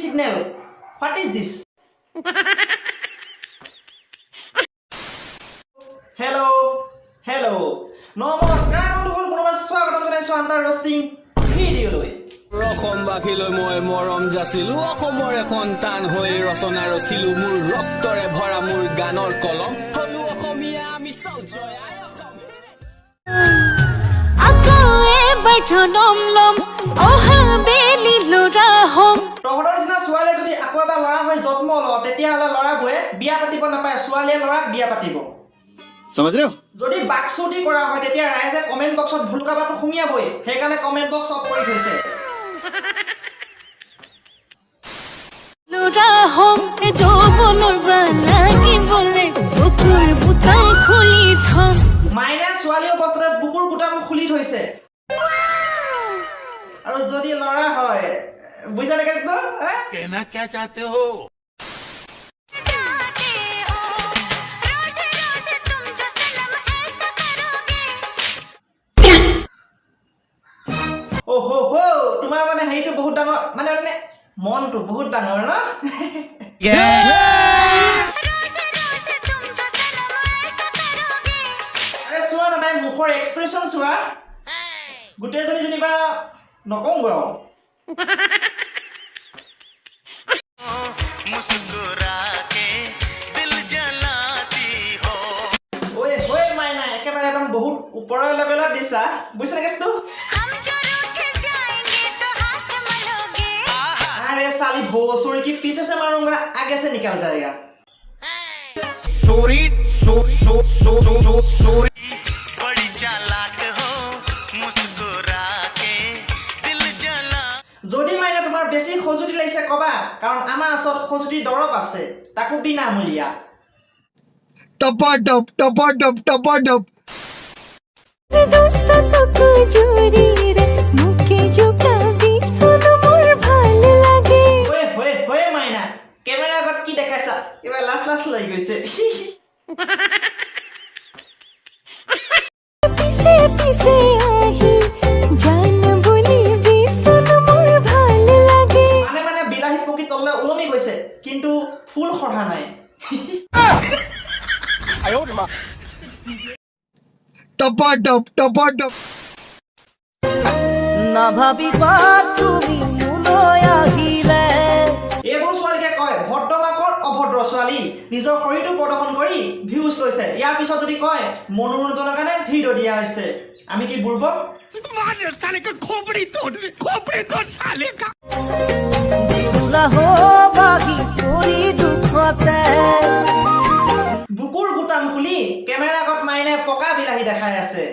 signal. What is this? Hello. নমস্কাৰ বন্ধুসকল, পুনৰবাৰ স্বাগতম জনাইছোঁ আণ্ডাৰ ৰষ্টিং ভিডিঅ'লৈ। অসমবাসীলৈ মই মৰম যাচিলো, অসমৰ এখন টান হৈ ৰচনা ৰচিলো, মোৰ ৰক্তৰে ভৰা মোৰ গানৰ কলম হলো অসমীয়া আমি জয় আই অসম। তহঁতৰ নিচিনা ছোৱালীয়ে যদি আকৌ এবাৰ ল'ৰা হৈ জন্ম লওঁ, তেতিয়াহ'লে ল'ৰাবোৰে বিয়া পাতিব নাপায়, ছোৱালীয়ে ল'ৰাক বিয়া পাতিব। যদি বাকচুটি কৰা হয় তেতিয়া ৰাইজে কমেণ্ট বক্সত ভুলকাবাটো সুমিয়াবই, সেইকাৰণে কমেণ্ট বক্স অফ কৰি থৈছে। মাইনা ছোৱালী অৱস্থাত বুকুৰ বুটাম খুলি থৈছে। আৰু যদি ল'ৰা হয়, বুজিছা নে কেছটো? কেনা क्या चाहते हो? তোমাৰ মানে হেৰিটো বহুত ডাঙৰ, মানে মনটো বহুত ডাঙৰ ন? চোৱা না, তাই মুখৰ এক্সপ্ৰেশ্যন চোৱা, গোটেইজনী যেনিবা নকওঁ বাৰু। মাইনা একেবাৰে একদম বহুত ওপৰৰ লেভেলত দিছা, বুজিছা নে কেছটো? साली भोसड़ी की पीछे से मारूंगा, आगे से निकल जाएगा। सोरी बड़ी चालाक हो, मुस्कुरा के दिल जला। যদি মাইনা তোমাৰ বেছি খজুতি লাগিছে কবা, কাৰণ আমাৰ ওচৰত খজুতি দৰৱ আছে, তাকো বিনামূলীয়া। टपाटप दोस्त सबको जोरी रे मुके जो कभी सुन मोर ভাল লাগে। হয় মাইনা, কেমেৰা আগত কি দেখাইছা? কিবা লাজ লাগি গৈছে। পিছে পিছে আহি জান বুলি বিচন মোৰ ভাল লাগে। মানে বিলাহী পকি তললে ওলমি গৈছে, কিন্তু ফুল সৰা নাই। टपाटप না ভাবিবা তুমি মুলৈ আহিলে। এইবোৰ ছোৱালীকে কয় ভদ্ৰমাকৰ অভদ্ৰ ছোৱালী। নিজৰ শৰীৰটো প্ৰদৰ্শন কৰি ভিউজ লৈছে, ইয়াৰ পিছত যদি কয় মনোৰঞ্জনৰ কাৰণে ভিডিঅ' দিয়া হৈছে, আমি কি বুৰ্বক? বুকুৰ বুটাম খুলি কেমেৰা আগত মাইনে পকা বিলাহী দেখাই আছে।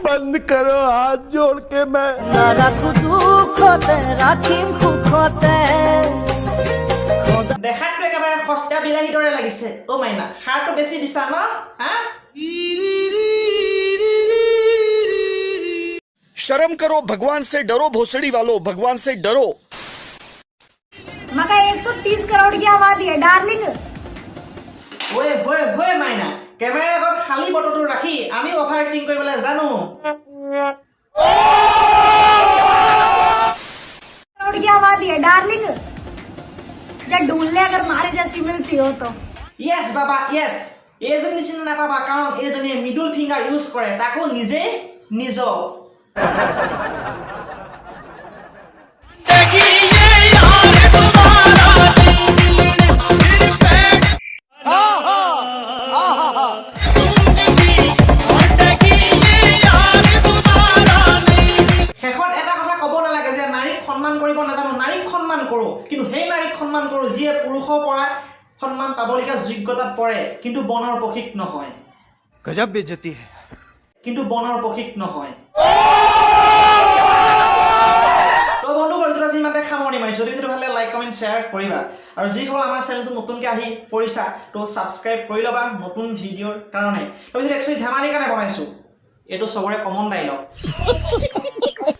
बंद करो हाथ जोड़ के मैं না রাখো দুখতে রাখিম সুখতে। দেখাতটো একেবাৰে সস্তীয়া বিলাহীৰ দৰে লাগিছে। অ' মাইনা, সাৰটো বেছি দিছা ন? शर्म करो, भगवान से डरो, भोसड़ी वालों, भगवान से डरो। मगर 130 करोड़ की आबादी है डार्लिंग। হয় মাইনা, কেমেৰা আগত খালী বটলটো ৰাখি আমি অভাৰ এক্টিং কৰিবলৈ জানো। करोड़ की आबादी है डार्लिंग, जब ढूंढ ले अगर मारे जैसी मिलती हो तो। য়েছ বাবা য়েছ, এইজনী নিচিনা নাপাবা, কাৰণ এইজনীয়ে মিডল ফিংগাৰ ইউজ কৰে, তাকো নিজে নিজ। শেষত এটা কথা ক'ব নালাগে যে নাৰীক সন্মান কৰিব নাজানো, নাৰীক সন্মান কৰোঁ, কিন্তু সেই নাৰীক সন্মান কৰোঁ যিয়ে পুৰুষৰ পৰা সন্মান পাবলগীয়া যোগ্যতাত পৰে, কিন্তু বনৰ প্ৰশিক নহয়। गजब बेइज्जती है। কিন্তু বনৰ প্ৰশিক নহয়। তো বন্ধুসকল, আজি ইমানতে সামৰণি মাৰিছোঁ। যদি ভাল লাগে লাইক কমেণ্ট শ্বেয়াৰ কৰিবা, আৰু যিসকল আমাৰ চেনেলটো নতুনকৈ আহি পৰিছা তো ছাবস্ক্ৰাইব কৰি ল'বা নতুন ভিডিঅ'ৰ কাৰণে। তাৰপিছত একচুৱেলি ধেমালিৰ কাৰণে বনাইছোঁ, এইটো চবৰে কমন ডাইলগ।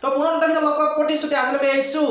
তো পুনৰ লগ পোৱাৰ প্ৰতিশ্ৰুতি আজিলৈকে আহিছোঁ।